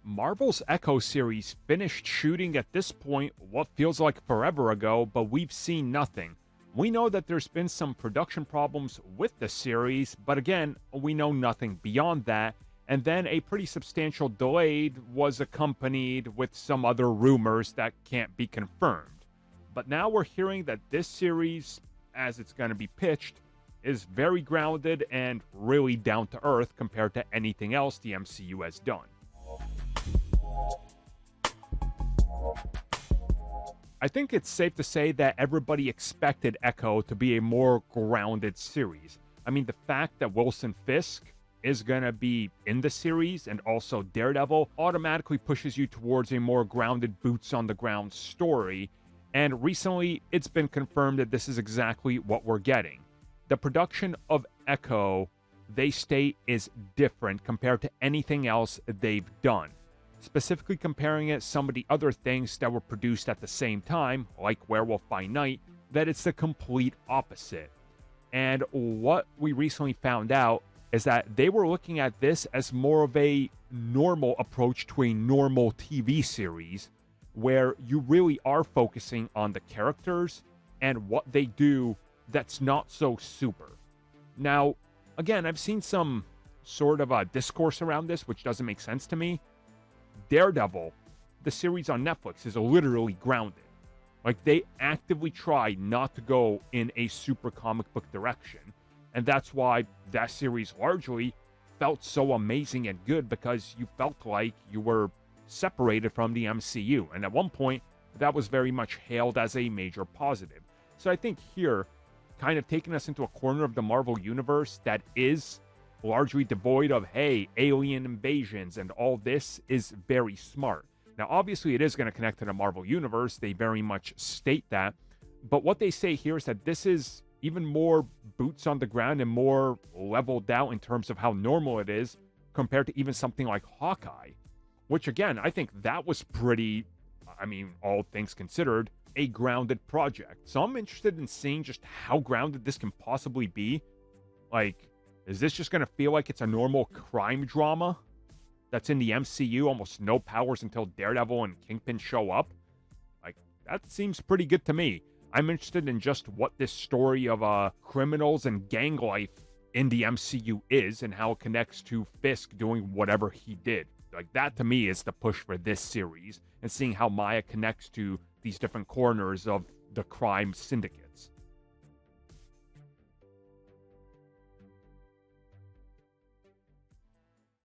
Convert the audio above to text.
Marvel's Echo series finished shooting at this point what feels like forever ago, but we've seen nothing. We know that there's been some production problems with the series, but again, we know nothing beyond that. And then a pretty substantial delay was accompanied with some other rumors that can't be confirmed. But now we're hearing that this series, as it's going to be pitched, is very grounded and really down to earth compared to anything else the MCU has done. I think it's safe to say that everybody expected Echo to be a more grounded series. I mean, the fact that Wilson Fisk is going to be in the series and also Daredevil automatically pushes you towards a more grounded, boots on the ground story. And recently, it's been confirmed that this is exactly what we're getting. The production of Echo, they state, is different compared to anything else they've done. Specifically comparing it to some of the other things that were produced at the same time, like Werewolf by Night, that it's the complete opposite. And what we recently found out is that they were looking at this as more of a normal approach to a normal TV series, where you really are focusing on the characters and what they do that's not so super. Now, again, I've seen some sort of a discourse around this, which doesn't make sense to me. Daredevil, the series on Netflix, is literally grounded. Like, they actively try not to go in a super comic book direction. And that's why that series largely felt so amazing and good, because you felt like you were separated from the MCU. And at one point, that was very much hailed as a major positive. So I think here, kind of taking us into a corner of the Marvel Universe that is largely devoid of, hey, alien invasions and all this, is very smart. Now, obviously, it is going to connect to the Marvel Universe. They very much state that. But what they say here is that this is even more boots on the ground and more leveled out in terms of how normal it is compared to even something like Hawkeye, which, again, I think that was pretty, I mean, all things considered, a grounded project. So I'm interested in seeing just how grounded this can possibly be. Like, is this just going to feel like it's a normal crime drama that's in the MCU, almost no powers until Daredevil and Kingpin show up? Like, that seems pretty good to me. I'm interested in just what this story of criminals and gang life in the MCU is and how it connects to Fisk doing whatever he did. Like, that to me is the push for this series, and seeing how Maya connects to these different corners of the crime syndicate.